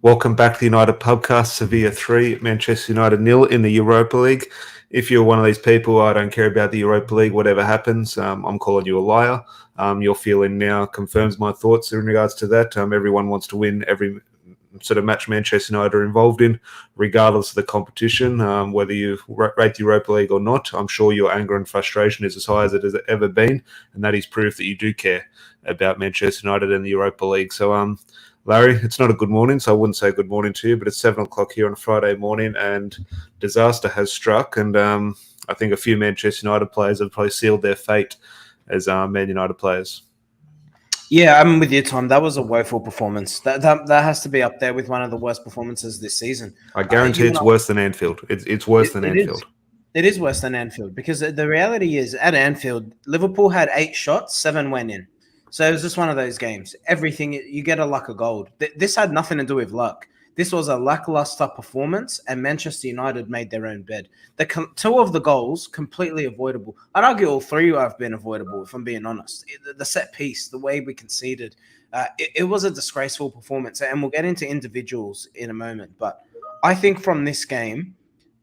Welcome back to the United Pubcast. Sevilla 3, Manchester United 0 in the Europa League. If you're one of these people, I don't care about the Europa League, whatever happens, I'm calling you a liar. Your feeling now confirms my thoughts in regards to that. Everyone wants to win every sort of match Manchester United are involved in, regardless of the competition, whether you rate the Europa League or not. I'm sure your anger and frustration is as high as it has ever been, and that is proof that you do care about Manchester United and the Europa League. So, Larry, it's not a good morning, so I wouldn't say good morning to you, but it's 7 o'clock here on a Friday morning, and disaster has struck, and I think a few Manchester United players have probably sealed their fate as Man United players. Yeah, I'm with you, Tom. That was a woeful performance. That has to be up there with one of the worst performances this season. I guarantee it's worse than Anfield. It's worse than Anfield. It is worse than Anfield because the reality is at Anfield, Liverpool had 8 shots, 7 went in. So it was just one of those games. Everything, you get a luck of gold. This had nothing to do with luck. This was a lackluster performance, and Manchester United made their own bed. Two of the goals, completely avoidable. I'd argue all 3 have been avoidable, if I'm being honest. The set piece, the way we conceded, it was a disgraceful performance, and we'll get into individuals in a moment. But I think from this game,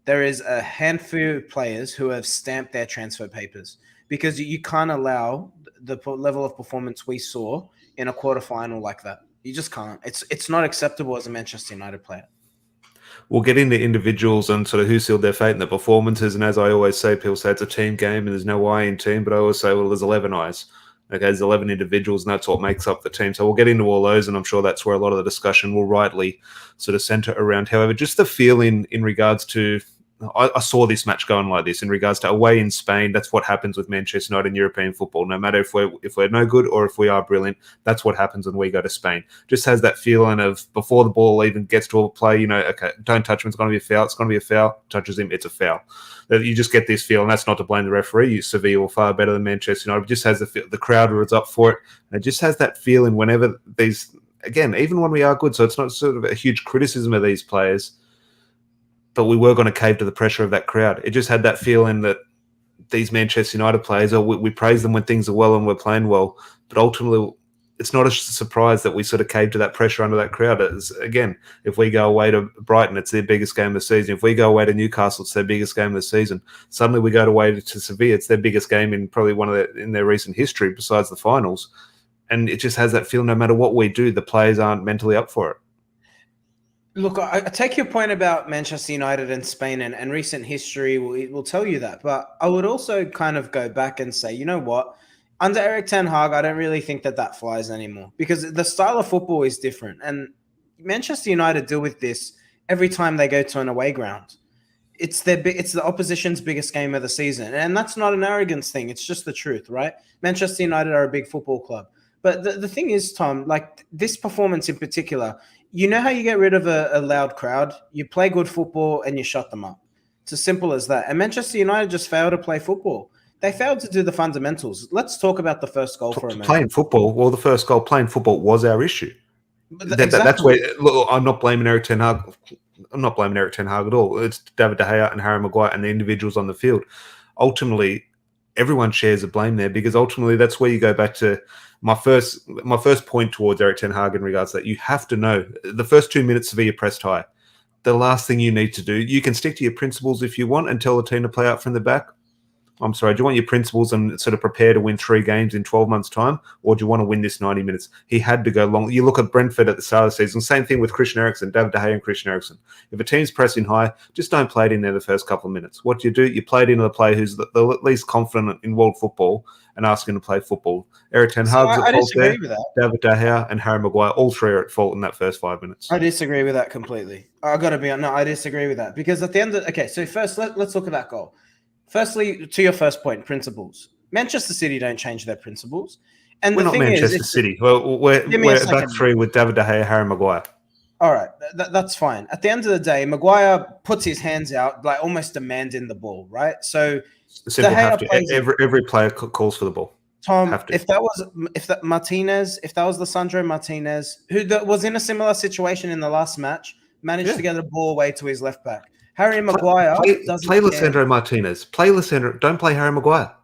there is a handful of players who have stamped their transfer papers because you can't allow the level of performance we saw in a quarterfinal like that. You just can't. It's not acceptable as a Manchester United player. We'll get into individuals and sort of who sealed their fate in the performances. And as I always say, people say it's a team game and there's no I in team, but I always say, well, there's 11 I's. Okay, there's 11 individuals, and that's what makes up the team. So we'll get into all those, and I'm sure that's where a lot of the discussion will rightly sort of center around. However, just the feeling in regards to I saw this match going like this in regards to away in Spain. That's what happens with Manchester United in European football. No matter if we're no good or if we are brilliant, that's what happens when we go to Spain. Just has that feeling of before the ball even gets to a play, okay, don't touch him. It's going to be a foul. It's going to be a foul. Touches him, it's a foul. You just get this feel, and that's not to blame the referee. Sevilla were far better than Manchester United. It just has the crowd was up for it, and it just has that feeling whenever these, again, even when we are good. So it's not sort of a huge criticism of these players, but we were going to cave to the pressure of that crowd. It just had that feeling that these Manchester United players, we praise them when things are well and we're playing well, but ultimately it's not a surprise that we sort of cave to that pressure under that crowd. Again, if we go away to Brighton, it's their biggest game of the season. If we go away to Newcastle, it's their biggest game of the season. Suddenly we go away to Sevilla, it's their biggest game in probably in their recent history besides the finals. And it just has that feel no matter what we do, the players aren't mentally up for it. Look, I take your point about Manchester United and Spain and recent history will tell you that. But I would also kind of go back and say, you know what? Under Erik ten Hag, I don't really think that flies anymore because the style of football is different. And Manchester United deal with this every time they go to an away ground. It's the opposition's biggest game of the season. And that's not an arrogance thing. It's just the truth, right? Manchester United are a big football club. But the thing is, Tom, like this performance in particular, you know how you get rid of a loud crowd? You play good football and you shut them up. It's as simple as that. And Manchester United just failed to play football. They failed to do the fundamentals. Let's talk about the first goal for a minute. Playing football, well, the first goal, playing football was our issue. Exactly. That's where, look, I'm not blaming Erik ten Hag. I'm not blaming Erik ten Hag at all. It's David De Gea and Harry Maguire and the individuals on the field. Ultimately, everyone shares the blame there because ultimately that's where you go back to my first point towards Erik ten Hag in regards to that. You have to know the first 2 minutes Sevilla pressed high. The last thing you need to do, you can stick to your principles if you want and tell the team to play out from the back. I'm sorry, do you want your principles and sort of prepare to win 3 games in 12 months' time, or do you want to win this 90 minutes? He had to go long. You look at Brentford at the start of the season, same thing with Christian Eriksen, David De Gea and Christian Eriksen. If a team's pressing high, just don't play it in there the first couple of minutes. What do? You play it into the player who's the least confident in world football and ask him to play football. Erik ten Hag's at fault there. David De Gea and Harry Maguire, all 3 are at fault in that first 5 minutes. I disagree with that completely. I disagree with that because at the end of so first let's look at that goal. Firstly, to your first point, principles. Manchester City don't change their principles. And we're not Manchester City. Well, we're back 3 with David De Gea, Harry Maguire. All right, that's fine. At the end of the day, Maguire puts his hands out, like almost demanding the ball, right? So simple have to. Every player calls for the ball. Tom, if that was Lisandro Martinez, who was in a similar situation in the last match, managed to get a ball away to his left back. Harry Maguire doesn't play Lisandro Martinez. Play Lisandro. Don't play Harry Maguire.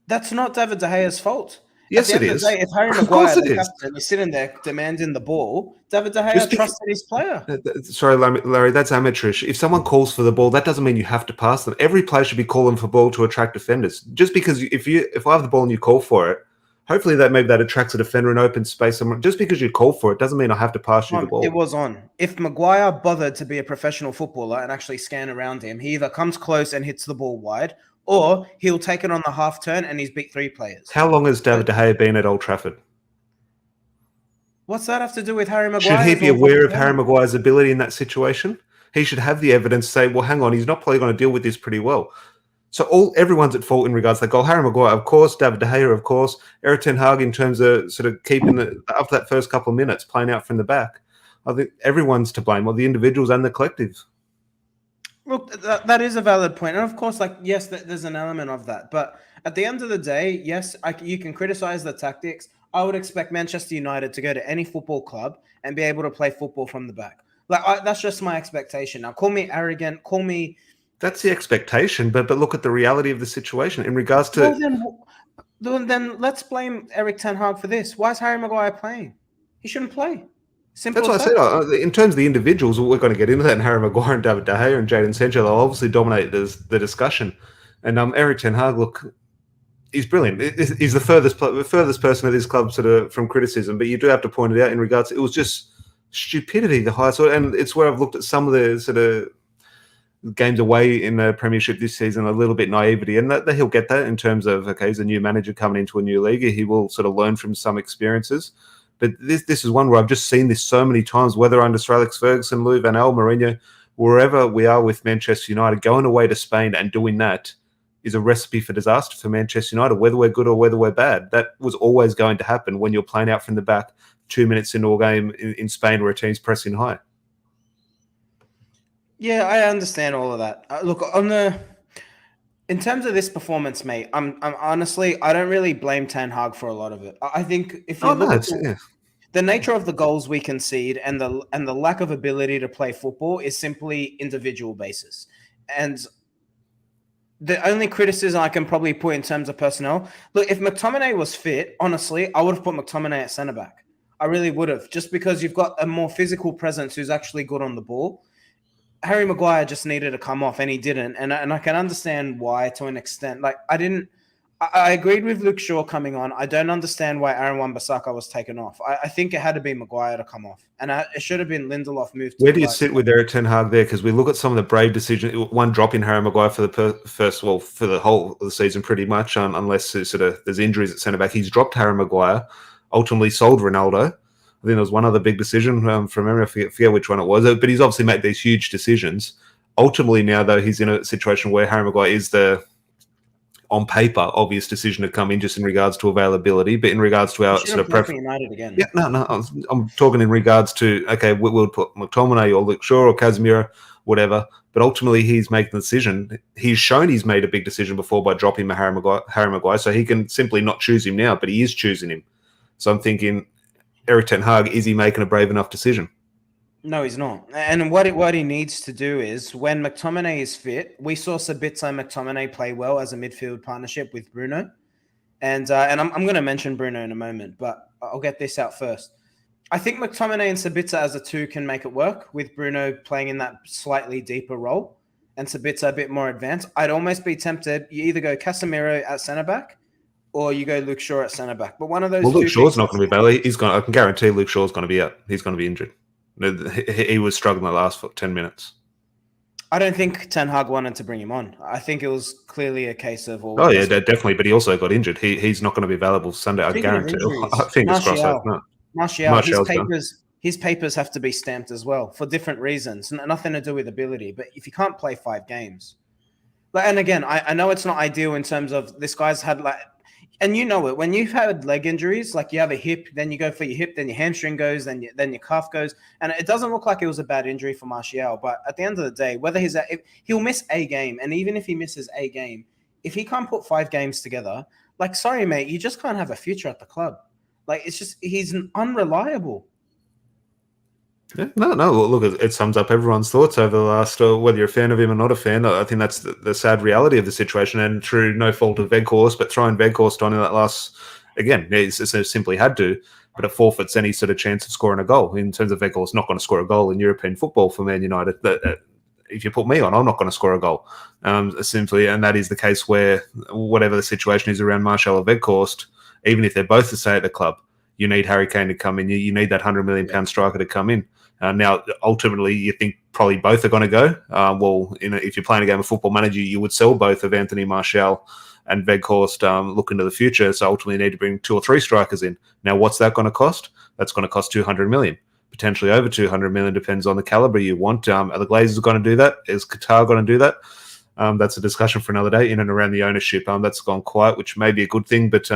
That's not David De Gea's fault. At the Yes, it end of the is. day, if Harry Of course Maguire, it the is. captain, is sitting there demanding the ball, David De Just Gea because, trusted his player. sorry, Larry, that's amateurish. If someone calls for the ball, that doesn't mean you have to pass them. Every player should be calling for ball to attract defenders. Just because if I have the ball and you call for it, hopefully that attracts a defender in open space. Just because you call for it doesn't mean I have to pass you the It ball. was on. If Maguire bothered to be a professional footballer and actually scan around him, he either comes close and hits the ball wide, or he'll take it on the half turn and he's beat 3 players. How long has David De Gea been at Old Trafford? What's that have to do with Harry Should Maguire? he be aware of Harry Maguire's ability in that situation? He should have the evidence to say, well, hang on, he's not probably going to deal with this pretty well. So everyone's at fault in regards to that goal. Harry Maguire, of course. David De Gea, of course. Eric Ten Hag in terms of sort of keeping after that first couple of minutes, playing out from the back. I think everyone's to blame, well, the individuals and the collective. Look, that is a valid point. And of course, yes, there's an element of that. But at the end of the day, yes, you can criticize the tactics. I would expect Manchester United to go to any football club and be able to play football from the back. That's just my expectation. Now, call me arrogant, call me... That's the expectation, but look at the reality of the situation in regards to... Well, then let's blame Eric Ten Hag for this. Why is Harry Maguire playing? He shouldn't play. Simple. That's what I said. In terms of the individuals, we're going to get into that. And Harry Maguire and David De Gea and Jadon Sancho, they'll obviously dominate the discussion. And Eric Ten Hag, look, he's brilliant. He's the furthest person at this club sort of from criticism. But you do have to point it out in regards to, it was just stupidity, the highest order. And it's where I've looked at some of the sort of games away in the Premiership this season, a little bit naivety, and that he'll get that in terms of, okay, he's a new manager coming into a new league. He will sort of learn from some experiences. But this is one where I've just seen this so many times, whether under Sir Alex Ferguson, Louis van Gaal, Mourinho, wherever we are with Manchester United, going away to Spain and doing that is a recipe for disaster for Manchester United, whether we're good or whether we're bad. That was always going to happen when you're playing out from the back 2 minutes into a game in Spain where a team's pressing high. Yeah, I understand all of that. Look, in terms of this performance, mate, I'm honestly, I don't really blame Ten Hag for a lot of it. I think if you look at the nature of the goals we concede and the lack of ability to play football is simply individual basis. And the only criticism I can probably put in terms of personnel, look, if McTominay was fit, honestly, I would have put McTominay at centre back. I really would have, just because you've got a more physical presence who's actually good on the ball. Harry Maguire just needed to come off, and he didn't. And I can understand why to an extent. I agreed with Luke Shaw coming on. I don't understand why Aaron Wan-Bissaka was taken off. I think it had to be Maguire to come off. And it should have been Lindelof moved to Where do you sit with Eric Ten Hag there? Because we look at some of the brave decisions. One drop in Harry Maguire for for the whole of the season pretty much, unless there's injuries at centre-back. He's dropped Harry Maguire, ultimately sold Ronaldo. I think there was one other big decision from memory. I forget which one it was. But he's obviously made these huge decisions. Ultimately now, though, he's in a situation where Harry Maguire is the, on paper, obvious decision to come in just in regards to availability. But in regards to our sort of preference. United again. Yeah, no. I'm talking in regards to, okay, we'll put McTominay or Luke Shaw or Casemiro, whatever. But ultimately, he's making the decision. He's shown he's made a big decision before by dropping Harry Maguire. So he can simply not choose him now, but he is choosing him. So I'm thinking, Eric Ten Hag, is he making a brave enough decision? No, he's not. And what he needs to do is, when McTominay is fit, we saw Sabitzer and McTominay play well as a midfield partnership with Bruno. And I'm going to mention Bruno in a moment, but I'll get this out first. I think McTominay and Sabitzer as a two can make it work, with Bruno playing in that slightly deeper role and Sabitzer a bit more advanced. I'd almost be tempted, you either go Casemiro at centre-back or you go Luke Shaw at centre-back. But one of those two... Well, Luke Shaw's not going to be available. I can guarantee Luke Shaw's going to be out. He's going to be injured. He was struggling the last 10 minutes. I don't think Ten Hag wanted to bring him on. I think it was clearly a case of... definitely. But he also got injured. He's not going to be available Sunday, I guarantee. Fingers crossed. Martial, his papers have to be stamped as well for different reasons. Nothing to do with ability. But if you can't play 5 games... And again, I know it's not ideal in terms of this guy's had and you know it, when you've had leg injuries, you have a hip, then you go for your hip, then your hamstring goes, then your calf goes. And it doesn't look like it was a bad injury for Martial. But at the end of the day, whether he'll miss a game, and even if he misses a game, if he can't put 5 games together, sorry, mate, you just can't have a future at the club. It's just, he's unreliable. Yeah, no. Look, it sums up everyone's thoughts over the last, whether you're a fan of him or not a fan. I think that's the sad reality of the situation, and through no fault of Weghorst, but throwing Weghorst on in that last again, it's simply had to, but it forfeits any sort of chance of scoring a goal. In terms of Weghorst not going to score a goal in European football for Man United. If you put me on, I'm not going to score a goal. Simply, and that is the case where whatever the situation is around Martial or Weghorst, even if they're both to stay at the club, you need Harry Kane to come in. You need that £100 million striker to come in. Now, ultimately, you think probably both are going to go. If you're playing a game of Football Manager, you would sell both of Anthony Martial and Weghorst look into the future. So ultimately, you need to bring 2 or 3 strikers in. Now, what's that going to cost? That's going to cost $200 million. Potentially over $200 million, depends on the caliber you want. Are the Glazers going to do that? Is Qatar going to do that? That's a discussion for another day. In and around the ownership, that's gone quiet, which may be a good thing. But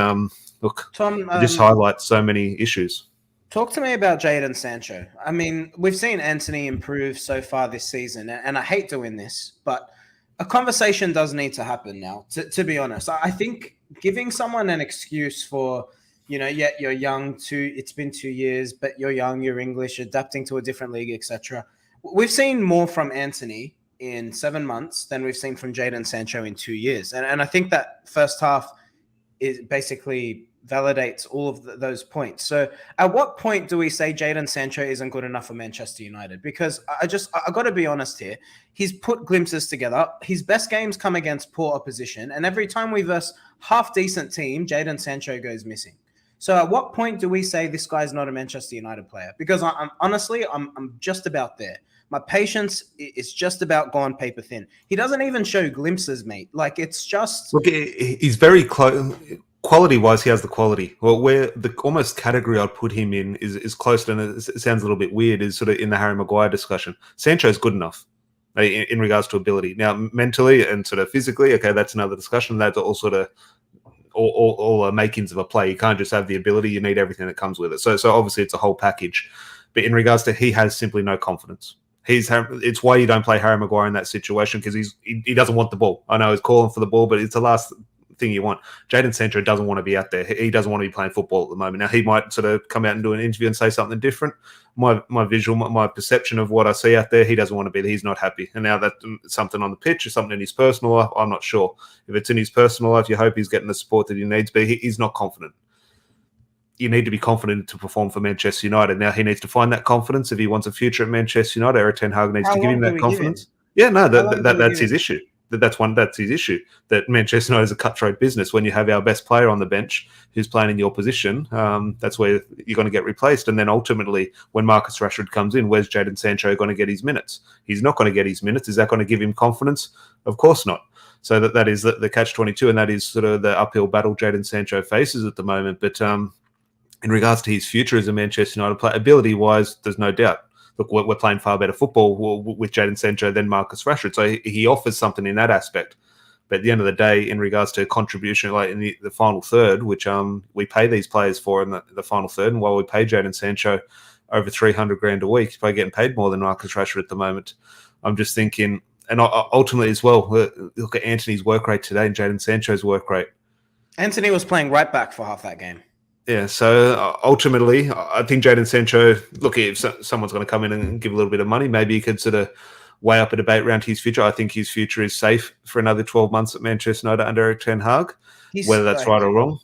look, Tom, it just highlights so many issues. Talk to me about Jadon Sancho. I mean, we've seen Anthony improve so far this season, and I hate doing this, but a conversation does need to happen now, to be honest. I think giving someone an excuse for, you're young, it's been 2 years, but you're young, you're English, adapting to a different league, etc. We've seen more from Anthony in 7 months than we've seen from Jadon Sancho in 2 years. And I think that first half is basically validates all of those points. So at what point do we say Jadon Sancho isn't good enough for Manchester United? Because I got to be honest here. He's put glimpses together. His best games come against poor opposition. And every time we verse half-decent team, Jadon Sancho goes missing. So at what point do we say this guy's not a Manchester United player? Because I'm honestly just about there. My patience is just about gone paper thin. He doesn't even show glimpses, mate. Like, it's just... Look, he's very close. Quality-wise, he has the quality. Well, where the almost category I'd put him in is close to, and it sounds a little bit weird, is sort of in the Harry Maguire discussion. Sancho's good enough in regards to ability. Now, mentally and sort of physically, okay, that's another discussion. That's all sort of all makings of a play. You can't just have the ability. You need everything that comes with it. So obviously, it's a whole package. But in regards to, he has simply no confidence. It's why you don't play Harry Maguire in that situation, because he doesn't want the ball. I know he's calling for the ball, but it's the last thing you want. Jadon Sancho doesn't want to be out there. He doesn't want to be playing football at the moment. Now, he might sort of come out and do an interview and say something different. My visual, my perception of what I see out there, he doesn't want to be there. He's not happy. And now that's something on the pitch or something in his personal life, I'm not sure. If it's in his personal life, you hope he's getting the support that he needs, but he's not confident. You need to be confident to perform for Manchester United. Now, he needs to find that confidence if he wants a future at Manchester United. Eric Ten Hag needs to give him that confidence. Yeah, no, that's his issue. That's his issue. That Manchester United is a cutthroat business. When you have our best player on the bench who's playing in your position, that's where you're going to get replaced. And then ultimately, when Marcus Rashford comes in, where's Jadon Sancho going to get his minutes? He's not going to get his minutes. Is that going to give him confidence? Of course not. So that is the catch-22, and that is sort of the uphill battle Jadon Sancho faces at the moment. But in regards to his future as a Manchester United player, ability-wise, there's no doubt. Look, we're playing far better football with Jadon Sancho than Marcus Rashford. So he offers something in that aspect. But at the end of the day, in regards to contribution, like in the final third, which we pay these players for in the final third, and while we pay Jadon Sancho over $300,000 a week, he's probably getting paid more than Marcus Rashford at the moment. I'm just thinking, and ultimately as well, look at Anthony's work rate today and Jadon Sancho's work rate. Anthony was playing right back for half that game. Yeah, so ultimately, I think Jadon Sancho, look, if someone's going to come in and give a little bit of money, maybe he could sort of weigh up a debate around his future. I think his future is safe for another 12 months at Manchester United under Eric Ten Hag, whether that's right or wrong.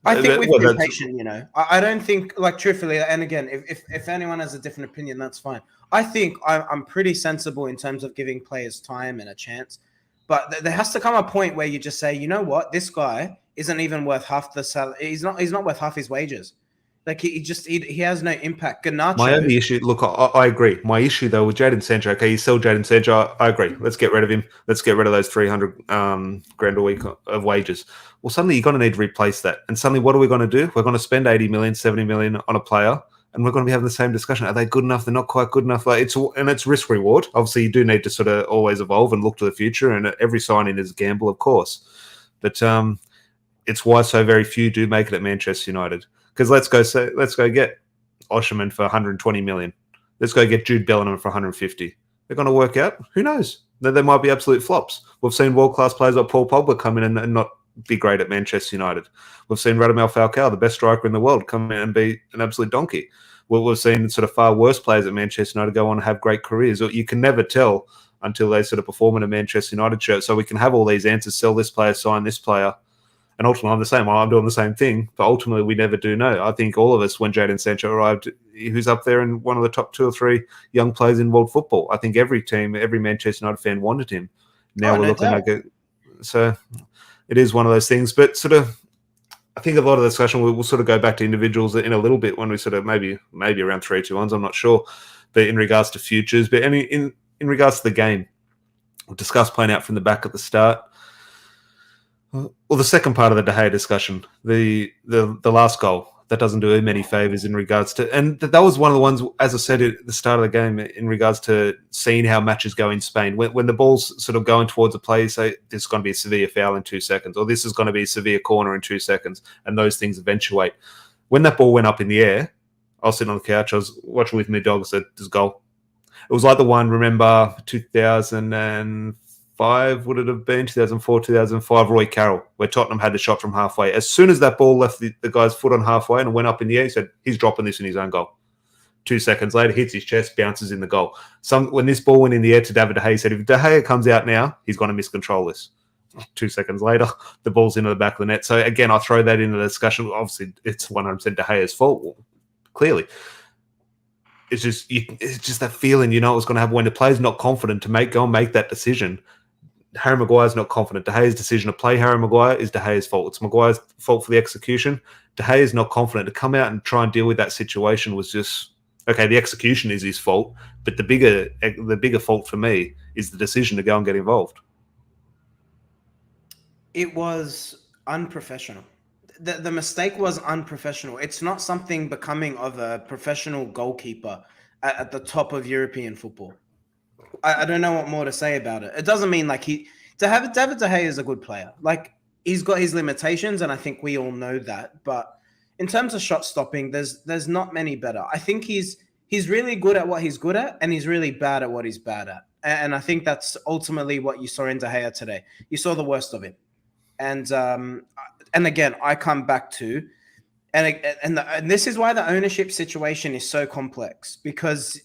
I think we've been patient, I don't think, like, truthfully, and again, if anyone has a different opinion, that's fine. I think I'm pretty sensible in terms of giving players time and a chance. But there has to come a point where you just say, you know what, this guy isn't even worth half the salary. He's not worth half his wages. Like, he has no impact. Garnacho. My only issue, look, I agree. My issue though with Jadon Sancho, okay, you sell Jadon Sancho, I agree. Let's get rid of him. Let's get rid of those $300,000 a week of wages. Well, suddenly you're going to need to replace that. And suddenly, what are we going to do? We're going to spend 80 million, 70 million on a player, and we're going to be having the same discussion. Are they good enough? They're not quite good enough. Like, it's risk reward. Obviously, you do need to sort of always evolve and look to the future, and every signing is a gamble, of course. But it's why so very few do make it at Manchester United. Because let's go get Osherman for 120 million. Let's go get Jude Bellingham for 150. They're going to work out. Who knows? They might be absolute flops. We've seen world-class players like Paul Pogba come in and not be great at Manchester United. We've seen Radamel Falcao, the best striker in the world, come in and be an absolute donkey. We've seen sort of far worse players at Manchester United go on and have great careers. You can never tell until they sort of perform in a Manchester United shirt. So we can have all these answers, sell this player, sign this player. And ultimately, I'm the same. I'm doing the same thing, but ultimately, we never do know. I think all of us, when Jadon Sancho arrived, who's up there in one of the top 2 or 3 young players in world football. I think every team, every Manchester United fan wanted him. Now we're looking at it. So it is one of those things. But sort of, I think a lot of the discussion we'll sort of go back to individuals in a little bit when we sort of maybe around 3-2-1s. I'm not sure, but in regards to futures, but in regards to the game, we'll discuss playing out from the back at the start. Well, the second part of the De Gea discussion, the last goal, that doesn't do him any favours in regards to, and that was one of the ones, as I said at the start of the game, in regards to seeing how matches go in Spain. When the ball's sort of going towards a play, you say this is going to be a Sevilla foul in 2 seconds, or this is going to be a Sevilla corner in 2 seconds, and those things eventuate. When that ball went up in the air, I was sitting on the couch, I was watching with my dog, I said, "There's a goal." It was like the one, remember, 2005 would it have been, 2004, 2005, Roy Carroll, where Tottenham had the shot from halfway. As soon as that ball left the guy's foot on halfway and went up in the air, he said, he's dropping this in his own goal. 2 seconds later, hits his chest, bounces in the goal. When this ball went in the air to David De Gea, he said, if De Gea comes out now, he's going to miscontrol this. 2 seconds later, the ball's into the back of the net. So again, I throw that into the discussion. Obviously, it's 100% De Gea's fault, clearly. It's just that feeling, it was going to happen when the player's not confident to go and make that decision. Harry Maguire's not confident. De Gea's decision to play Harry Maguire is De Gea's fault. It's Maguire's fault for the execution. De Gea is not confident. To come out and try and deal with that situation was just, okay, the execution is his fault, but the bigger fault for me is the decision to go and get involved. It was unprofessional. The mistake was unprofessional. It's not something becoming of a professional goalkeeper at the top of European football. I don't know what more to say about it. It doesn't mean like David De Gea is a good player. Like, he's got his limitations, and I think we all know that. But in terms of shot stopping, there's not many better. I think he's really good at what he's good at, and he's really bad at what he's bad at. And I think that's ultimately what you saw in De Gea today. You saw the worst of it. And again, I come back to, and this is why the ownership situation is so complex, because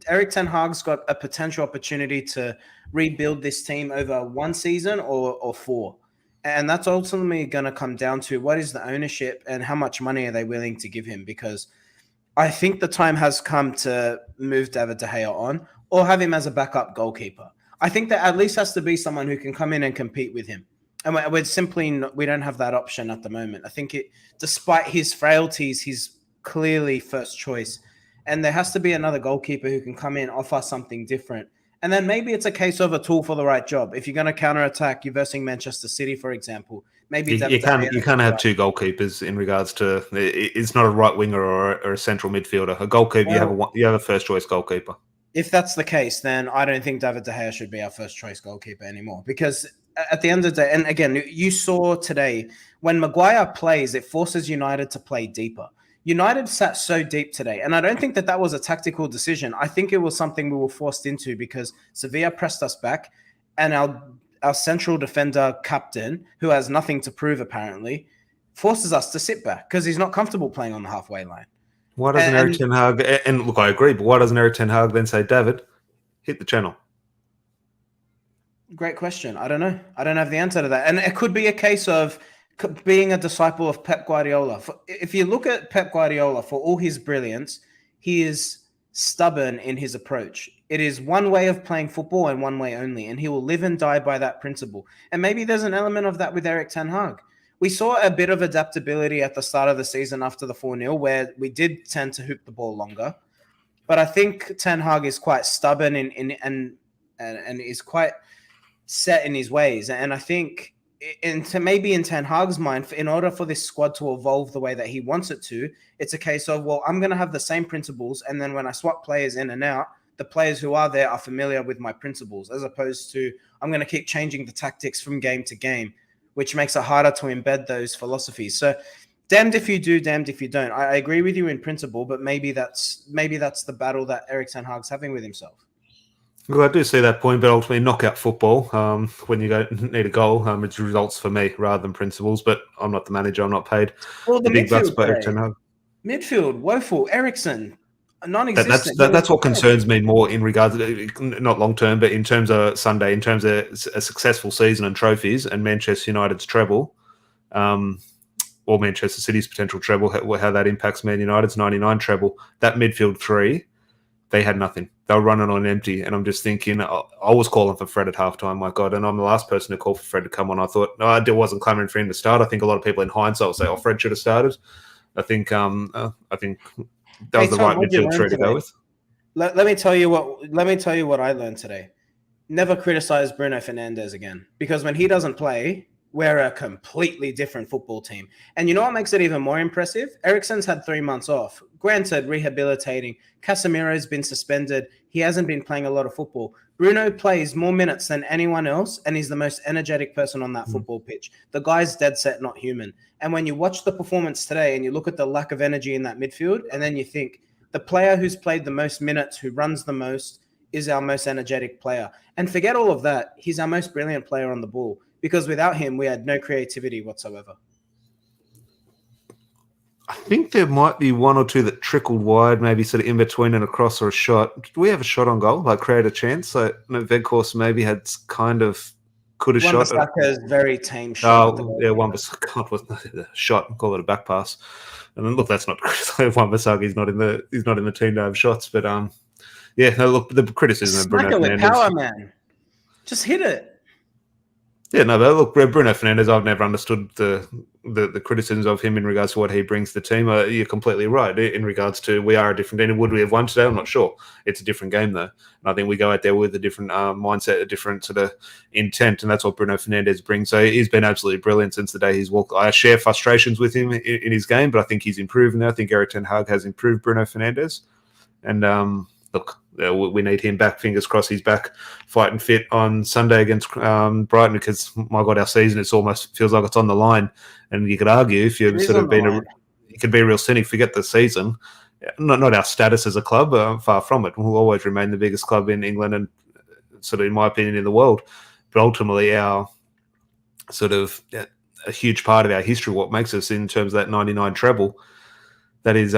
Erik ten Hag's got a potential opportunity to rebuild this team over 1 season or 4. And that's ultimately going to come down to what is the ownership and how much money are they willing to give him, because I think the time has come to move David De Gea on or have him as a backup goalkeeper. I think there at least has to be someone who can come in and compete with him. And we don't have that option at the moment. I think despite his frailties, he's clearly first choice. And there has to be another goalkeeper who can come in, offer something different. And then maybe it's a case of a tool for the right job. If you're going to counterattack, you're versing Manchester City, for example. Maybe you can't have 2 goalkeepers in regards to, it's not a right winger or a central midfielder. A goalkeeper, you have a first choice goalkeeper. If that's the case, then I don't think David De Gea should be our first choice goalkeeper anymore, because at the end of the day, and again, you saw today, when Maguire plays, it forces United to play deeper. United sat so deep today, and I don't think that was a tactical decision. I think it was something we were forced into because Sevilla pressed us back, and our central defender captain, who has nothing to prove apparently, forces us to sit back because he's not comfortable playing on the halfway line. Why doesn't Erik ten Hag, and look, I agree, but why doesn't Erik ten Hag then say, David, hit the channel? Great question. I don't know. I don't have the answer to that. And it could be a case of being a disciple of Pep Guardiola. If you look at Pep Guardiola, for all his brilliance, he is stubborn in his approach. It is one way of playing football and one way only, and he will live and die by that principle. And maybe there's an element of that with Erik ten Hag. We saw a bit of adaptability at the start of the season after the 4-0, where we did tend to hoop the ball longer. But I think ten Hag is quite stubborn and is quite set in his ways. And I think maybe in ten Hag's mind, in order for this squad to evolve the way that he wants it to, it's a case of, well, I'm going to have the same principles, and then when I swap players in and out, the players who are there are familiar with my principles, as opposed to I'm going to keep changing the tactics from game to game, which makes it harder to embed those philosophies. So damned if you do, damned if you don't. I agree with you in principle, but maybe that's the battle that Erik ten Hag's having with himself. Well, I do see that point, but ultimately knockout football, when you need a goal, it's results for me rather than principles, but I'm not the manager, I'm not paid. Well, the big bucks by Erik ten Hag. Midfield, woeful, Eriksen, non-existent. That's what concerns me more in regards to, not long-term, but in terms of Sunday, in terms of a successful season and trophies and Manchester United's treble. or Manchester City's potential treble, how that impacts Man United's 99 treble. That midfield three, they had nothing. They were running on empty. And I'm just thinking, I was calling for Fred at halftime, my God. And I'm the last person to call for Fred to come on. I thought, no, I wasn't clamoring for him to start. I think a lot of people in hindsight will say, oh, Fred should have started. I think that was the right midfield three to go with. Let me tell you what I learned today. Never criticize Bruno Fernandes again, because when he doesn't play, we're a completely different football team. And you know what makes it even more impressive? Eriksen's had 3 months off. Granted, rehabilitating. Casemiro's been suspended. He hasn't been playing a lot of football. Bruno plays more minutes than anyone else, and he's the most energetic person on that football pitch. The guy's dead set, not human. And when you watch the performance today and you look at the lack of energy in that midfield, and then you think, the player who's played the most minutes, who runs the most, is our most energetic player. And forget all of that. He's our most brilliant player on the ball, because without him, we had no creativity whatsoever. I think there might be one or two that trickled wide, maybe sort of in between and across or a shot. Did we have a shot on goal, like create a chance? So Veghorst maybe had kind of could have shot. Wan-Bissaka's very tame shot. Oh, yeah, Wan-Bissaka was a shot. Call it a back pass. And then, look, that's not Wan-Bissaka. He's not in the team to have shots. But yeah, no, look, the criticism of Bruno Fernandes. With power, man. Just hit it. Yeah, no, but look, Bruno Fernandes, I've never understood the criticisms of him in regards to what he brings to the team. You're completely right in regards to we are a different team. Would we have won today? I'm not sure. It's a different game, though. And I think we go out there with a different mindset, a different sort of intent, and that's what Bruno Fernandes brings. So he's been absolutely brilliant since the day he's walked. I share frustrations with him in his game, but I think he's improved now. I think Erik ten Hag has improved Bruno Fernandes. And look, we need him back. Fingers crossed he's back fighting fit on Sunday against Brighton, because, my God, our season, it almost feels like it's on the line. And you could argue, if you've sort of been you could be a real cynic, forget the season. Not our status as a club, far from it. We'll always remain the biggest club in England and sort of, in my opinion, in the world. But ultimately, our sort of a huge part of our history, what makes us in terms of that 99 treble, that is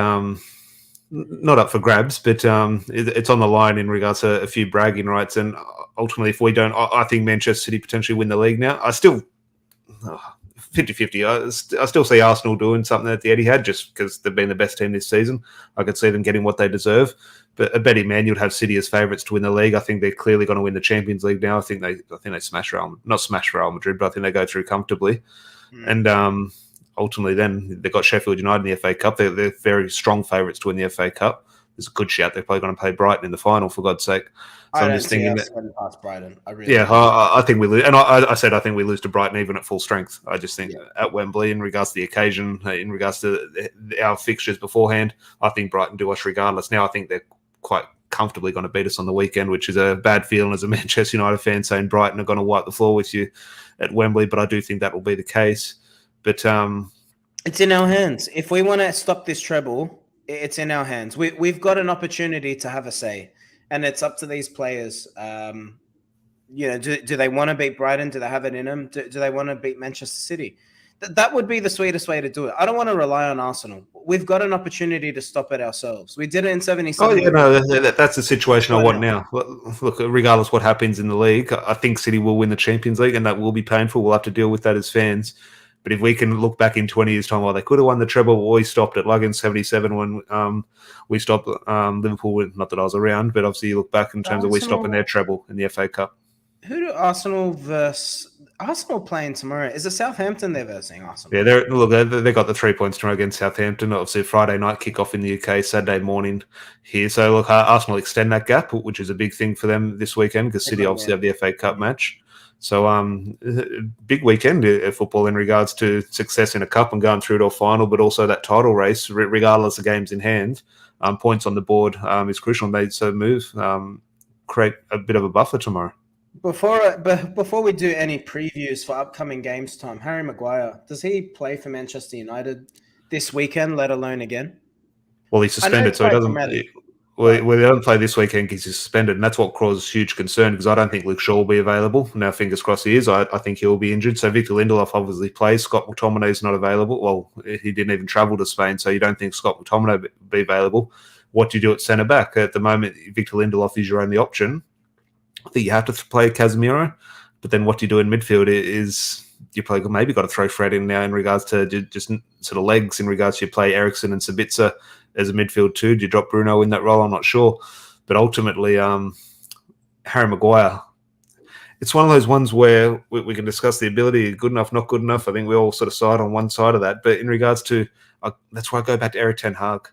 not up for grabs, but it's on the line in regards to a few bragging rights. And ultimately, if we don't, I think Manchester City potentially win the league now. I still 50-50. I still see Arsenal doing something at the Etihad, just because they've been the best team this season. I could see them getting what they deserve. But I bet Man Utd have City as favourites to win the league. I think they're clearly going to win the Champions League now. I think they smash Real Madrid, but I think they go through comfortably. And ultimately, then they've got Sheffield United in the FA Cup. They're very strong favourites to win the FA Cup. There's a good shout. They're probably going to play Brighton in the final, for God's sake. So I'm just thinking that past Brighton. I think we lose. And I said I think we lose to Brighton even at full strength. I just think at Wembley, in regards to the occasion, in regards to our fixtures beforehand, I think Brighton do us regardless. Now I think they're quite comfortably going to beat us on the weekend, which is a bad feeling as a Manchester United fan, saying Brighton are going to wipe the floor with you at Wembley. But I do think that will be the case. But it's in our hands. If we want to stop this treble, it's in our hands. We've got an opportunity to have a say, and it's up to these players. Do they want to beat Brighton? Do they have it in them? Do they want to beat Manchester City? That would be the sweetest way to do it. I don't want to rely on Arsenal. We've got an opportunity to stop it ourselves. We did it in 77. Oh, yeah, no, that's the situation I want now. Look, regardless what happens in the league, I think City will win the Champions League, and that will be painful. We'll have to deal with that as fans. But if we can look back in 20 years' time, they could have won the treble, we stopped it. Like in 77 when we stopped Liverpool, not that I was around, but obviously you look back in terms of we stopping their treble in the FA Cup. Who do Arsenal playing tomorrow? Is it Southampton they're versing Arsenal? Yeah, they got the 3 points tomorrow against Southampton. Obviously, Friday night kickoff in the UK, Saturday morning here. So look, Arsenal extend that gap, which is a big thing for them this weekend, because City obviously have the FA Cup match. So big weekend of football in regards to success in a cup and going through to a final, but also that title race, regardless of games in hand. Points on the board is crucial, and they so move, create a bit of a buffer tomorrow. Before we do any previews for upcoming games time, Harry Maguire, does he play for Manchester United this weekend, let alone again? Well, he's suspended, so he doesn't. Well, they don't play this weekend because he's suspended, and that's what causes huge concern, because I don't think Luke Shaw will be available. Now, fingers crossed he is. I think he'll be injured. So Victor Lindelof obviously plays. Scott McTominay is not available. Well, he didn't even travel to Spain, so you don't think Scott McTominay will be available. What do you do at centre-back? At the moment, Victor Lindelof is your only option. I think you have to play Casemiro, but then what do you do in midfield is you probably maybe got to throw Fred in now in regards to just sort of legs. In regards to you play Ericsson and Sabitzer as a midfield too. Do you drop Bruno in that role? I'm not sure, but ultimately, Harry Maguire. It's one of those ones where we can discuss the ability, good enough, not good enough. I think we all sort of side on one side of that. But in regards to, that's why I go back to Erik ten Hag.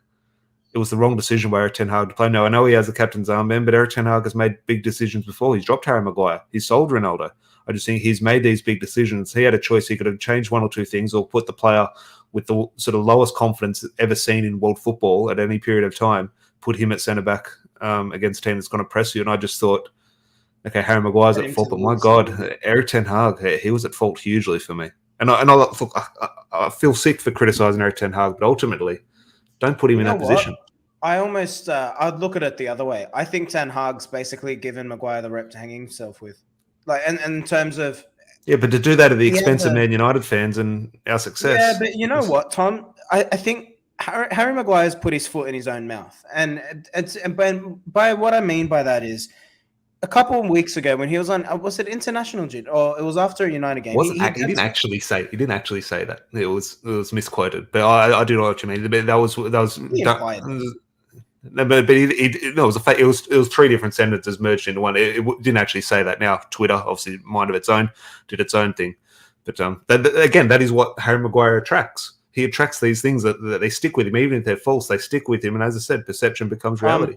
It was the wrong decision by Erik ten Hag to play. No, I know he has the captain's armband, but Erik ten Hag has made big decisions before. He's dropped Harry Maguire. He's sold Ronaldo. I just think he's made these big decisions. He had a choice. He could have changed one or two things or put the player with the sort of lowest confidence ever seen in world football at any period of time, put him at centre-back against a team that's going to press you. And I just thought, okay, Harry Maguire's at fault, but my God, Erik ten Hag, he was at fault hugely for me. And I feel sick for criticising Erik ten Hag, but ultimately, don't put him in that position. I almost, I'd look at it the other way. I think Ten Hag's basically given Maguire the rep to hang himself with. Like, and in terms of... Yeah, but to do that at the expense of Man United fans and our success. Yeah, but you know what, Tom? I think Harry Maguire's put his foot in his own mouth. And by what I mean by that is, a couple of weeks ago when he was on, was it international duty, or it was after a United game? He didn't actually say that. It was misquoted. But I do know what you mean. But that was no, but it was three different sentences merged into one. It didn't actually say that. Now Twitter, obviously, mind of its own, did its own thing. But again, that is what Harry Maguire attracts. He attracts these things that they stick with him, even if they're false. They stick with him, and as I said, perception becomes reality.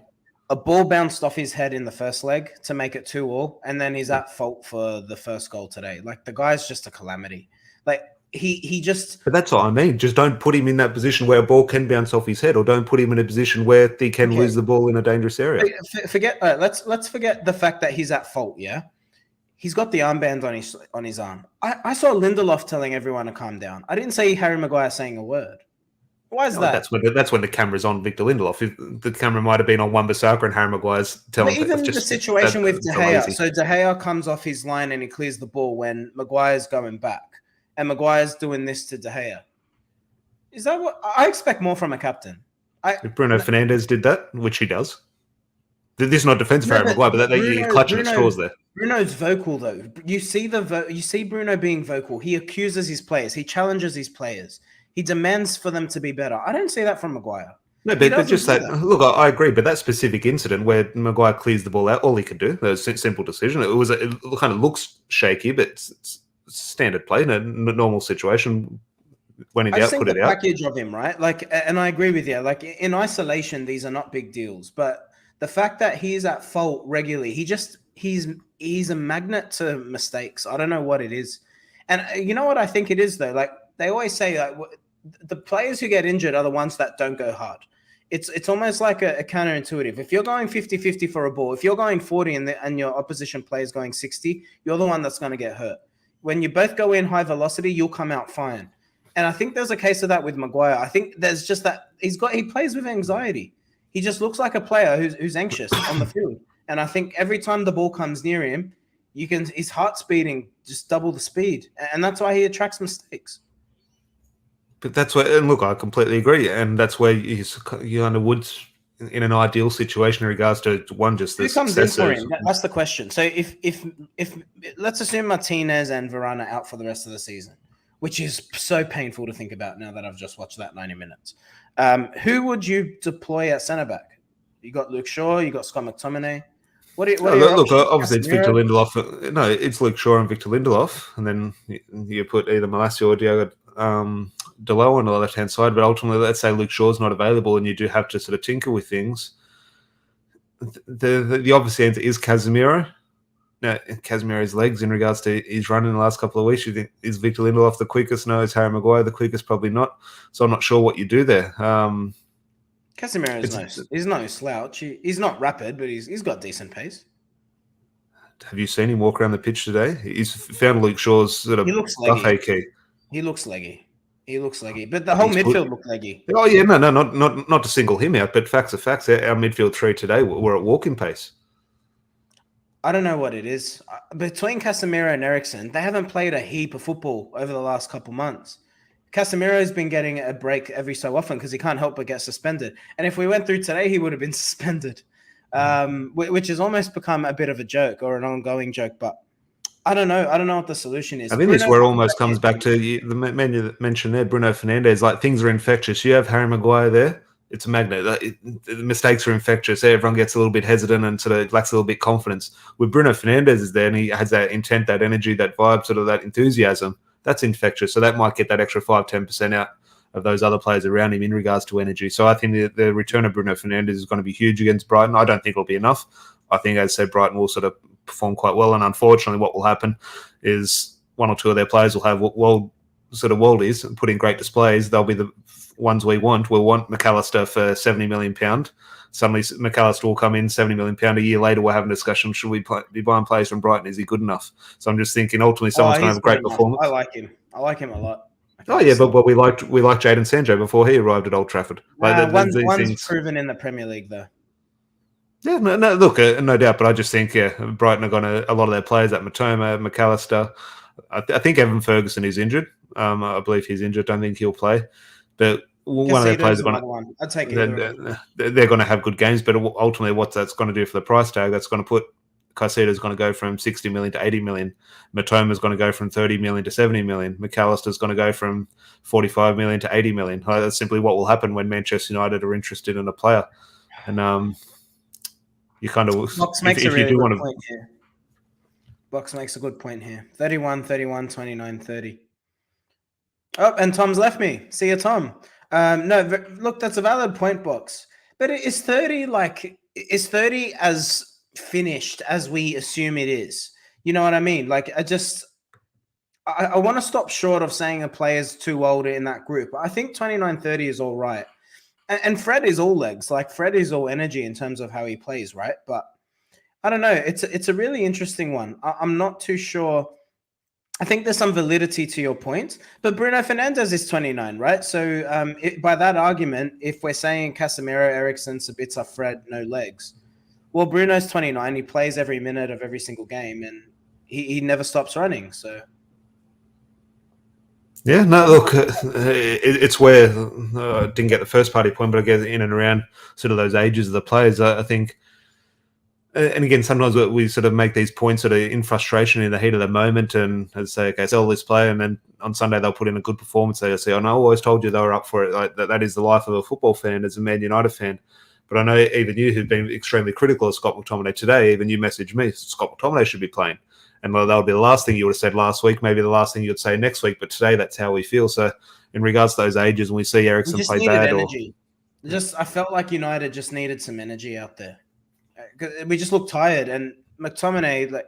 A ball bounced off his head in the first leg to make it 2-2, and then he's at fault for the first goal today. Like, the guy's just a calamity. Like, he just... But that's what I mean. Just don't put him in that position where a ball can bounce off his head, or don't put him in a position where he can lose the ball in a dangerous area. Let's forget the fact that he's at fault, yeah? He's got the armband on his arm. I saw Lindelof telling everyone to calm down. I didn't see Harry Maguire saying a word. Why is that? That's when the camera's on Victor Lindelof. The camera might have been on Wan-Bissaka and Harry Maguire's telling. But even the situation with De Gea. So De Gea comes off his line and he clears the ball when Maguire's going back, and Maguire's doing this to De Gea. Is that what I expect more from a captain? If Bruno Fernandes did that, which he does. This is not defense for Harry Maguire, but you're clutching at straws there. Bruno's vocal though. You see Bruno being vocal. He accuses his players. He challenges his players. He demands for them to be better. I don't see that from Maguire. No, but just that. Look, I agree, but that specific incident where Maguire clears the ball out, all he could do, a simple decision. It kind of looks shaky, but it's standard play in a normal situation. When in doubt, put it out. Package of him, right? Like, and I agree with you. Like, in isolation, these are not big deals, but the fact that he's at fault regularly, he's a magnet to mistakes. I don't know what it is, and you know what I think it is though. Like, they always say, like, the players who get injured are the ones that don't go hard. It's almost like a counterintuitive. If you're going 50-50 for a ball, if you're going 40 and your opposition player is going 60, you're the one that's going to get hurt. When you both go in high velocity, you'll come out fine. And I think there's a case of that with Maguire. I think there's just that he plays with anxiety. He just looks like a player who's anxious on the field. And I think every time the ball comes near him, his heart's beating just double the speed. And that's why he attracts mistakes. But that's where, and look, I completely agree, and that's where you under Woods in an ideal situation in regards to just the who comes in for him. That's the question. So if let's assume Martinez and Varane are out for the rest of the season, which is so painful to think about now that I've just watched that 90 minutes. Who would you deploy at centre back? You got Luke Shaw, you got Scott McTominay. Obviously it's Victor Lindelof. No, it's Luke Shaw and Victor Lindelof, and then you put either Malacia or Diogo Dalot on the left-hand side, but ultimately, let's say Luke Shaw's not available and you do have to sort of tinker with things. The obvious answer is Casemiro. Now, Casemiro's legs in regards to his run in the last couple of weeks, you think, is Victor Lindelof the quickest? No. Is Harry Maguire the quickest? Probably not. So I'm not sure what you do there. Casemiro he's no slouch. He's not rapid, but he's got decent pace. Have you seen him walk around the pitch today? He's found Luke Shaw's sort of buffet key. He looks leggy. But the whole midfield looked leggy. Oh yeah, no, not to single him out, but facts are facts. Our midfield three today were at walking pace. I don't know what it is. Between Casemiro and Ericsson, they haven't played a heap of football over the last couple months. Casemiro's been getting a break every so often because he can't help but get suspended. And if we went through today, he would have been suspended, which has almost become a bit of a joke or an ongoing joke. But I don't know. I don't know what the solution is. I think this Bruno where it comes almost back comes back to the man you mentioned there, Bruno Fernandes. Like things are infectious. You have Harry Maguire there; it's a magnet. The mistakes are infectious. Everyone gets a little bit hesitant and sort of lacks a little bit confidence. With Bruno Fernandes is there, and he has that intent, that energy, that vibe, sort of that enthusiasm. That's infectious. So that might get that extra 5-10% out of those other players around him in regards to energy. So I think the return of Bruno Fernandes is going to be huge against Brighton. I don't think it'll be enough. I think, as I said, Brighton will sort of perform quite well, and unfortunately, what will happen is one or two of their players will have worldies and put in great displays. They'll be the ones we want. We'll want McAllister for £70 million. Suddenly, McAllister will come in £70 million. A year later, we'll have a discussion: should we be buying players from Brighton? Is he good enough? So I'm just thinking, ultimately, someone's going to have a great performance. I like him. I like him a lot. Oh yeah, but we liked Jadon Sancho before he arrived at Old Trafford. One's proven in the Premier League though. Yeah, no, look, no doubt. But I just think, Brighton are going to a lot of their players, that Matoma, McAllister. I think Evan Ferguson is injured. I believe he's injured. Don't think he'll play. But one of their players are going to. I'd take it. They're going to have good games, but ultimately, what that's going to do for the price tag, that's going to put Caicedo's going to go from 60 million to 80 million. Matoma's going to go from 30 million to 70 million. McAllister's going to go from 45 million to 80 million. That's simply what will happen when Manchester United are interested in a player. And you kind of Box makes a really good point here. Box makes a good point here. 31, 31, 29, 30. Oh, and Tom's left me. See you, Tom. No, look, that's a valid point, Box. But is 30 as finished as we assume it is? You know what I mean? Like, I want to stop short of saying a player's too old in that group. I think 29, 30 is all right. And Fred is all legs. Like, Fred is all energy in terms of how he plays, right? But I don't know. It's a really interesting one. I'm not too sure. I think there's some validity to your point, but Bruno Fernandes is 29, right? So by that argument, if we're saying Casemiro, Eriksen, Sabitzer, Fred, no legs, well, Bruno's 29. He plays every minute of every single game, and he never stops running. So. Yeah, no, look, it's where I didn't get the first party point, but I guess in and around sort of those ages of the players, I think. And again, sometimes we sort of make these points sort of in frustration in the heat of the moment, and say, okay, sell this player, and then on Sunday they'll put in a good performance. They'll say, "Oh no, I always told you they were up for it." Like that is the life of a football fan as a Man United fan. But I know even you, who've been extremely critical of Scott McTominay today, even you messaged me, Scott McTominay should be playing. And that would be the last thing you would have said last week, maybe the last thing you'd say next week. But today, that's how we feel. So in regards to those ages, when we see Eriksen play bad, I felt like United just needed some energy out there. We just looked tired, and McTominay,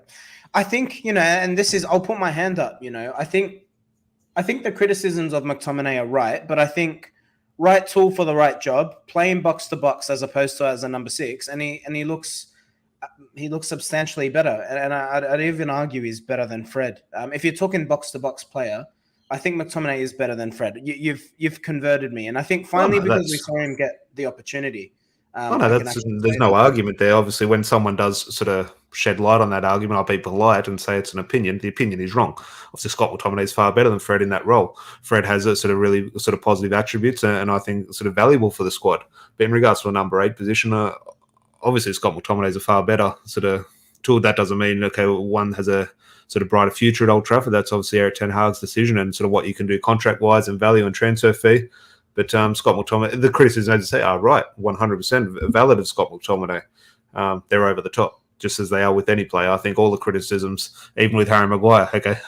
I think, and this is, I'll put my hand up, I think the criticisms of McTominay are right, but I think right tool for the right job, playing box to box as opposed to as a number 6, and he looks substantially better, and I'd even argue he's better than Fred. If you're talking box to box player, I think McTominay is better than Fred. You've converted me, and I think finally because we saw him get the opportunity. There's no argument there. Obviously, when someone does sort of shed light on that argument, I'll be polite and say it's an opinion. The opinion is wrong. Obviously, Scott McTominay is far better than Fred in that role. Fred has a sort of really sort of positive attributes, and I think sort of valuable for the squad. But in regards to a number 8 position, obviously Scott McTominay is a far better sort of tool. That doesn't mean, okay, one has a sort of brighter future at Old Trafford. That's obviously Erik ten Hag's decision and sort of what you can do contract-wise and value and transfer fee. But Scott McTominay, the criticisms, as I say, are right, 100% valid of Scott McTominay. They're over the top, just as they are with any player. I think all the criticisms, even with Harry Maguire, okay,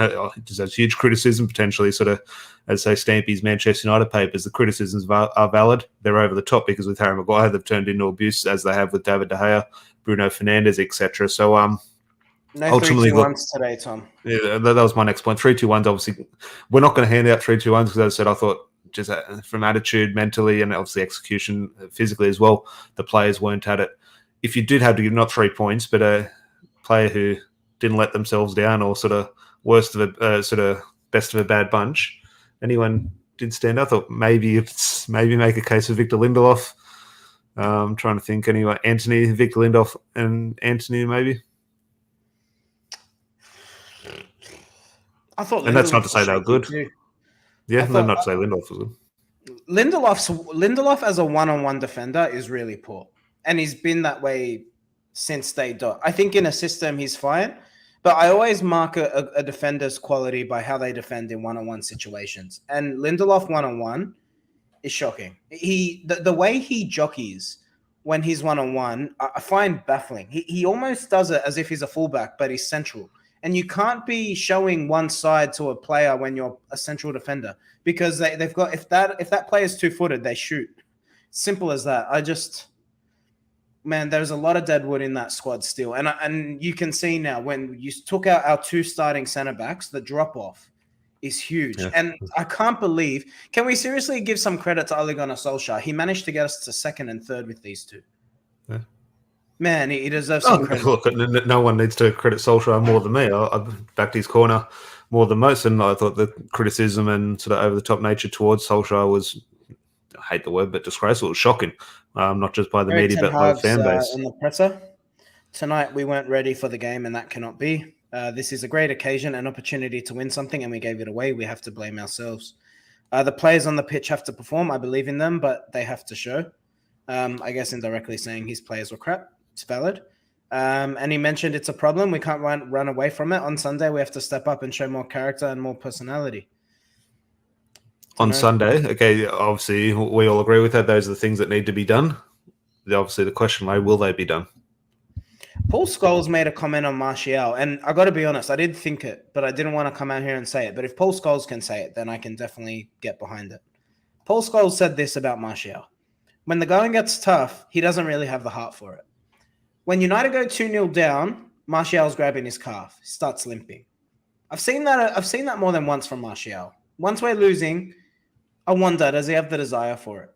just has huge criticism, potentially sort of, as say, Stampy's Manchester United papers, the criticisms are valid. They're over the top because with Harry Maguire, they've turned into abuse, as they have with David De Gea, Bruno Fernandes, etc. So, no ultimately, 3-2-1s today, Tom. Yeah, that was my next point. 3-2-1s, obviously, we're not going to hand out 3-2-1s because, as I said, I thought, just from attitude, mentally, and obviously execution physically as well, the players weren't at it. If you did have to give not 3 points, but a player who didn't let themselves down, or sort of worst of a sort of best of a bad bunch, anyone did stand up? I thought maybe make a case of Victor Lindelof. I'm trying to think anyway. Victor Lindelof and Anthony maybe. I thought, and that's not to say they were good. Yeah, not to say Lindelof was good. Lindelof as a one-on-one defender is really poor, and he's been that way since day dot. I think in a system he's fine, But I always mark a defender's quality by how they defend in one-on-one situations. And Lindelof one-on-one is shocking. The way he jockeys when he's one-on-one, I find baffling. He almost does it as if he's a fullback, but he's central. And you can't be showing one side to a player when you're a central defender because they've got if that player is 2-footed, they shoot. Simple as that. Man, there's a lot of deadwood in that squad still. And you can see now when you took out our 2 starting centre backs, the drop off is huge. Yeah. And I can't believe, can we seriously give some credit to Ole Gunnar Solskjaer? He managed to get us to 2nd and 3rd with these 2. Yeah. Man, he deserves some credit. Look, no one needs to credit Solskjaer more than me. I backed his corner more than most, and I thought the criticism and sort of over-the-top nature towards Solskjaer was, I hate the word, but disgraceful. It was shocking, not just by the media, but by the fan base. In the presser. Tonight, we weren't ready for the game, and that cannot be. This is a great occasion, an opportunity to win something, and we gave it away. We have to blame ourselves. The players on the pitch have to perform. I believe in them, but they have to show. I guess indirectly saying his players were crap. It's valid. And he mentioned it's a problem. We can't run away from it. On Sunday, we have to step up and show more character and more personality. On Sunday, okay, obviously, we all agree with that. Those are the things that need to be done. Obviously, the question, will they be done? Paul Scholes made a comment on Martial, and I got to be honest, I did think it, but I didn't want to come out here and say it. But if Paul Scholes can say it, then I can definitely get behind it. Paul Scholes said this about Martial. When the going gets tough, he doesn't really have the heart for it. When United go 2-0 down, Martial's grabbing his calf. He starts limping. I've seen that more than once from Martial. Once we're losing, I wonder, does he have the desire for it?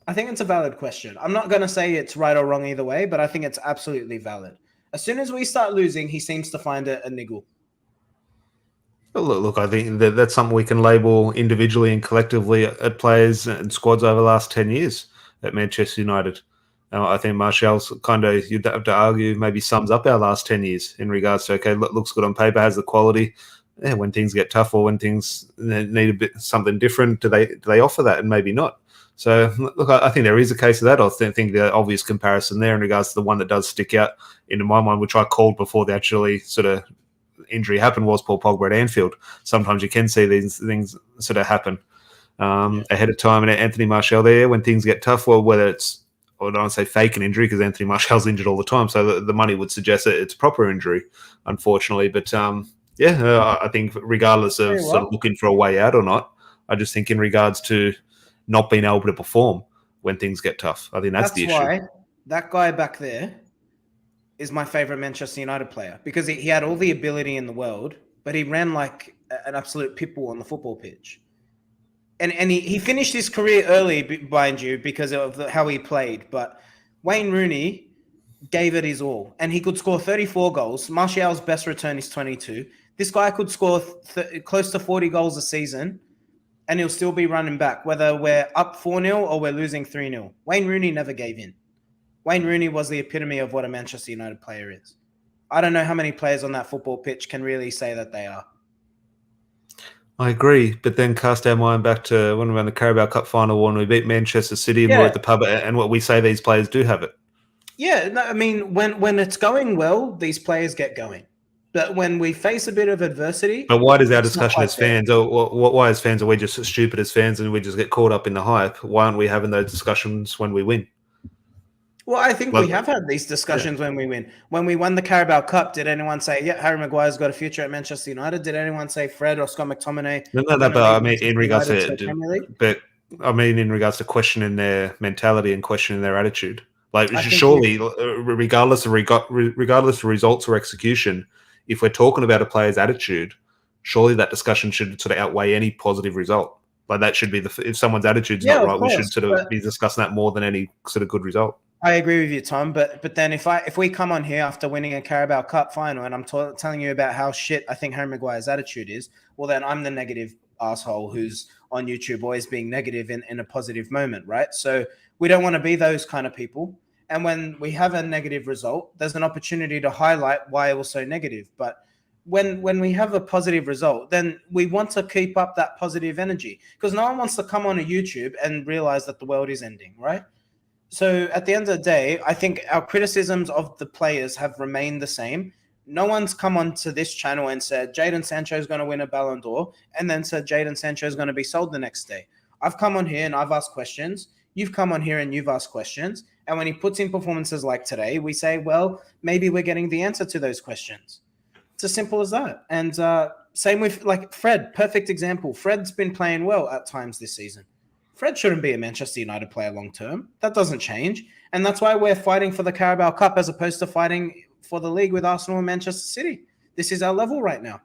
I think it's a valid question. I'm not going to say it's right or wrong either way, but I think it's absolutely valid. As soon as we start losing, he seems to find a niggle. Look, I think that's something we can label individually and collectively at players and squads over the last 10 years at Manchester United. I think Martial's kind of, you'd have to argue, maybe sums up our last 10 years in regards to, okay, looks good on paper, has the quality. Yeah, when things get tough or when things need a bit something different, do they offer that? And maybe not. So, look, I think there is a case of that. I think the obvious comparison there in regards to the one that does stick out into my mind, which I called before the actually sort of injury happened, was Paul Pogba at Anfield. Sometimes you can see these things sort of happen ahead of time. And Anthony Martial there, when things get tough, well, whether it's, I don't want to say fake an injury because Anthony Martial's injured all the time, so the money would suggest that it's proper injury, unfortunately. But I think regardless of sort of looking for a way out or not, I just think in regards to not being able to perform when things get tough, I think that's the issue. Why that guy back there is my favorite Manchester United player, because he had all the ability in the world, but he ran like an absolute pitbull on the football pitch. And he finished his career early, mind you, because of how he played. But Wayne Rooney gave it his all, and he could score 34 goals. Martial's best return is 22. This guy could score close to 40 goals a season, and he'll still be running back, whether we're up 4-0 or we're losing 3-0. Wayne Rooney never gave in. Wayne Rooney was the epitome of what a Manchester United player is. I don't know how many players on that football pitch can really say that they are. I agree, but then cast our mind back to when we won the Carabao Cup final when we beat Manchester City and we're at the pub, and what we say these players do have it. Yeah, no, I mean, when it's going well, these players get going. But when we face a bit of adversity... But why does our discussion as fans, why as fans are we just stupid as fans and we just get caught up in the hype? Why aren't we having those discussions when we win? Well, I think we have had these discussions when we win. When we won the Carabao Cup, did anyone say, yeah, Harry Maguire's got a future at Manchester United? Did anyone say Fred or Scott McTominay? No, but I mean, in regards to questioning their mentality and questioning their attitude. Like, surely, regardless of results or execution, if we're talking about a player's attitude, surely that discussion should sort of outweigh any positive result. Like, that should be if someone's attitude's not right, we should sort of be discussing that more than any sort of good result. I agree with you, Tom. But then if we come on here after winning a Carabao Cup final and I'm telling you about how shit I think Harry Maguire's attitude is, well, then I'm the negative asshole who's on YouTube always being negative in a positive moment, right? So we don't want to be those kind of people. And when we have a negative result, there's an opportunity to highlight why it was so negative. But when we have a positive result, then we want to keep up that positive energy, because no one wants to come on a YouTube and realize that the world is ending, right? So at the end of the day, I think our criticisms of the players have remained the same. No one's come onto this channel and said Jadon Sancho is going to win a Ballon d'Or and then said Jadon Sancho is going to be sold the next day. I've come on here and I've asked questions. You've come on here and you've asked questions. And when he puts in performances like today, we say, well, maybe we're getting the answer to those questions. It's as simple as that. And same with like Fred, perfect example. Fred's been playing well at times this season. Fred shouldn't be a Manchester United player long term. That doesn't change. And that's why we're fighting for the Carabao Cup as opposed to fighting for the league with Arsenal and Manchester City. This is our level right now.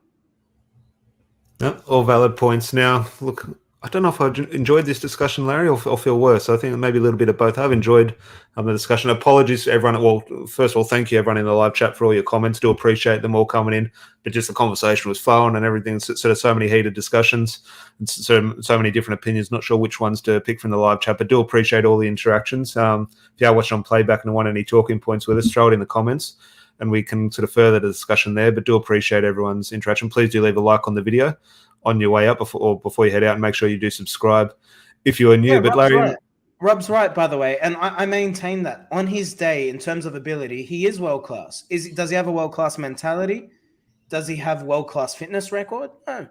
Yeah, all valid points. Now, look, I don't know if I enjoyed this discussion, Larry, or feel worse. I think maybe a little bit of both. I've enjoyed the discussion. Apologies to everyone. Well, first of all, thank you everyone in the live chat for all your comments. Do appreciate them all coming in. But just the conversation was flowing and everything. Sort of so many heated discussions and so many different opinions. Not sure which ones to pick from the live chat, but do appreciate all the interactions. If you are watching on playback and want any talking points with us, throw it in the comments and we can sort of further the discussion there. But do appreciate everyone's interaction. Please do leave a like on the video on your way up before you head out, and make sure you do subscribe if you are new. Yeah, but Larry, Rob's right, by the way, and I maintain that on his day, in terms of ability, he is world class. Does he have a world class mentality? Does he have world class fitness record? No.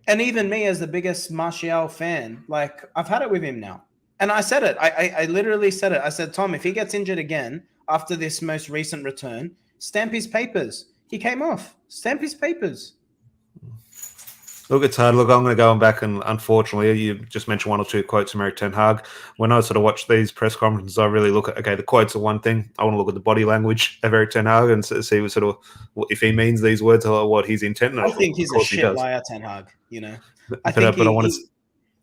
And even me, as the biggest Martial fan, like I've had it with him now, and I said it. I literally said it. I said, Tom, if he gets injured again after this most recent return, stamp his papers. He came off. Stamp his papers. Look, it's hard. Look, I'm going to go back and unfortunately, you just mentioned one or two quotes from Eric Ten Hag. When I sort of watch these press conferences, I really look at, okay, the quotes are one thing. I want to look at the body language of Eric Ten Hag and see what sort of, if he means these words or what his intent. I think he's a shit liar, Ten Hag, you know.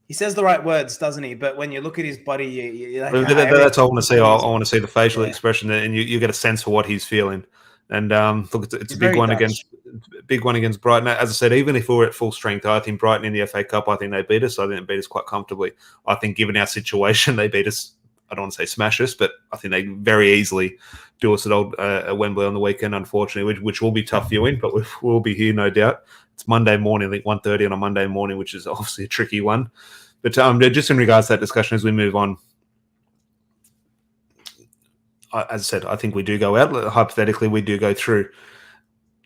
He says the right words, doesn't he? But when you look at his body, you're like, that's all I want to see. I want to see the facial expression, and you get a sense for what he's feeling. And look, it's a big one against Brighton. As I said, even if we were at full strength, I think Brighton in the FA Cup, I think they beat us. I think they beat us quite comfortably. I think given our situation, they beat us. I don't want to say smash us, but I think they very easily do us at Wembley on the weekend, unfortunately, which will be tough viewing, but we'll be here, no doubt. It's Monday morning, I think 1:30 on a Monday morning, which is obviously a tricky one. But just in regards to that discussion as we move on, as I said, I think we do go out. Hypothetically, we do go through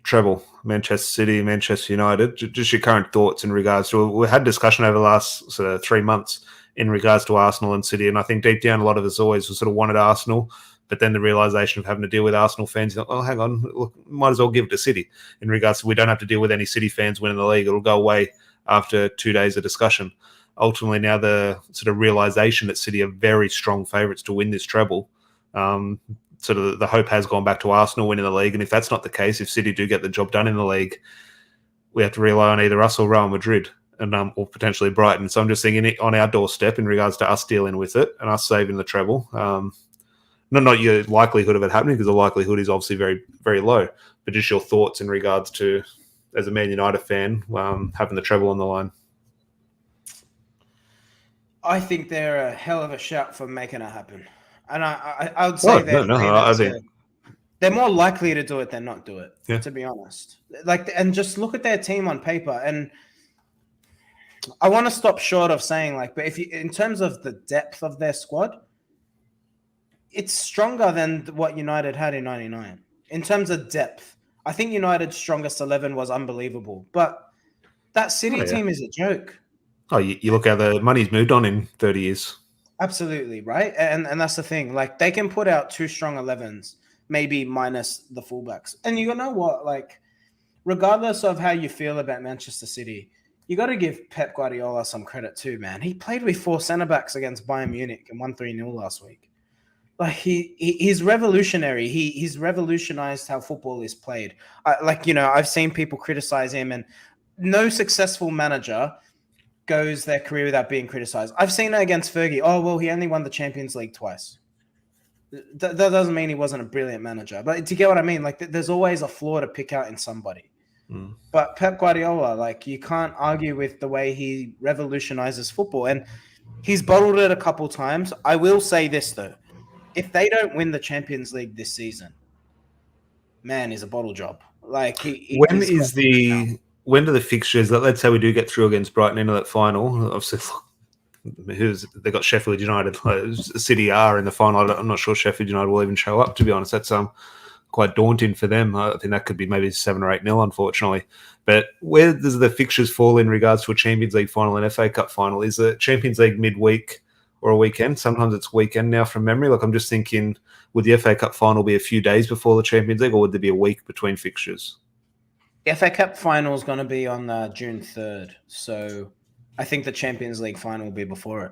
treble, Manchester City, Manchester United. Just your current thoughts in regards to, we had discussion over the last sort of 3 months in regards to Arsenal and City. And I think deep down, a lot of us always sort of wanted Arsenal, but then the realization of having to deal with Arsenal fans, oh, hang on, look, might as well give it to City in regards to, we don't have to deal with any City fans winning the league. It'll go away after 2 days of discussion. Ultimately, now the sort of realization that City are very strong favourites to win this treble. Sort of the hope has gone back to Arsenal winning the league, and if that's not the case, if City do get the job done in the league, we have to rely on either us or Real Madrid, and or potentially Brighton. So I'm just thinking on our doorstep in regards to us dealing with it and us saving the treble. Not your likelihood of it happening, because the likelihood is obviously very, very low, but just your thoughts in regards to, as a Man United fan, having the treble on the line. I think they're a hell of a shout for making it happen. And I would say they're more likely to do it than not do it, to be honest. And just look at their team on paper. And I want to stop short of saying, but if you, in terms of the depth of their squad, it's stronger than what United had in '99. In terms of depth, I think United's strongest 11 was unbelievable. But that City team is a joke. Oh, you look how the money's moved on in 30 years. Absolutely, right? And that's the thing. They can put out 2 strong 11s, maybe minus the fullbacks. And you know what? Regardless of how you feel about Manchester City, you got to give Pep Guardiola some credit too, man. He played with 4 centre-backs against Bayern Munich and won 3-0 last week. He's revolutionary. He's revolutionized how football is played. I've seen people criticize him, and no successful manager goes their career without being criticized. I've seen it against Fergie. Oh, well, he only won the Champions League twice. That doesn't mean he wasn't a brilliant manager. But do you get what I mean? There's always a flaw to pick out in somebody. But Pep Guardiola, you can't argue with the way he revolutionizes football. And he's bottled it a couple times. I will say this, though. If they don't win the Champions League this season, man, is a bottle job. When do the fixtures, let's say we do get through against Brighton into that final, obviously they got Sheffield United, City are in the final. I'm not sure Sheffield United will even show up, to be honest. That's quite daunting for them. I think that could be maybe 7 or 8-0, unfortunately. But where does the fixtures fall in regards to a Champions League final and FA Cup final? Is the Champions League midweek or a weekend? Sometimes it's weekend now from memory. Like, I'm just thinking, would the FA Cup final be a few days before the Champions League, or would there be a week between fixtures? The FA Cup final is going to be on June 3rd. So I think the Champions League final will be before it.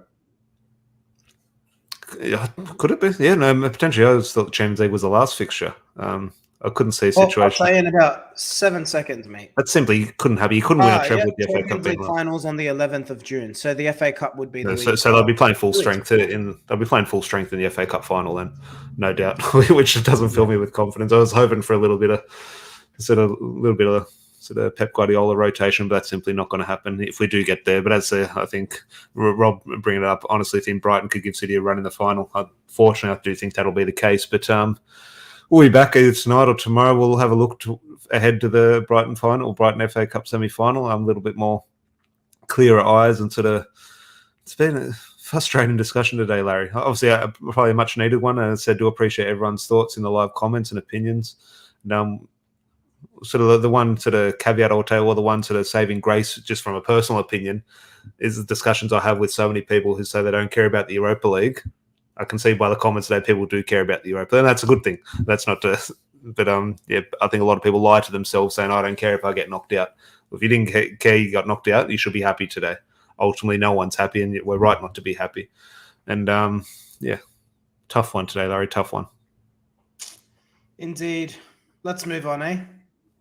Yeah, could it be? Yeah, no, potentially. I always thought the Champions League was the last fixture. I couldn't see a situation. I'll say in about 7 seconds, mate. That simply couldn't happen. You couldn't win a treble with the FA Cup. Champions League finals on the 11th of June. So the FA Cup would be the week. So they'll be playing full strength they'll be playing full strength in the FA Cup final then, no doubt. Which doesn't fill me with confidence. I was hoping for a little bit of Pep Guardiola rotation, but that's simply not going to happen if we do get there. But I think Rob bringing it up, honestly, think Brighton could give City a run in the final. Unfortunately, I do think that'll be the case. But we'll be back either tonight or tomorrow. We'll have a look ahead to the Brighton final, Brighton FA Cup semi-final. I'm a little bit more clearer eyes and it's been a frustrating discussion today, Larry. Obviously, probably a much needed one. And I said, do appreciate everyone's thoughts in the live comments and opinions. And the one caveat I'll tell, or the one saving grace, just from a personal opinion, is the discussions I have with so many people who say they don't care about the Europa League. I can see by the comments today people do care about the Europa, and that's a good thing. That's not to, but I think a lot of people lie to themselves saying, I don't care if I get knocked out. If you didn't care you got knocked out, you should be happy today. Ultimately, no one's happy, and we're right not to be happy. And tough one today, Larry. Tough one. Indeed. Let's move on, eh?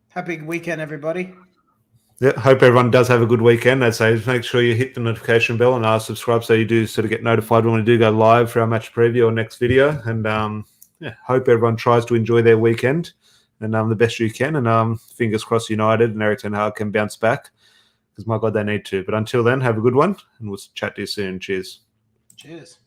Happy weekend, everybody. Yeah, hope everyone does have a good weekend. I'd say make sure you hit the notification bell and subscribe so you do get notified when we do go live for our match preview or next video. And hope everyone tries to enjoy their weekend and the best you can. And fingers crossed United and Eric Ten Hag can bounce back, because my God, they need to. But until then, have a good one, and we'll chat to you soon. Cheers. Cheers.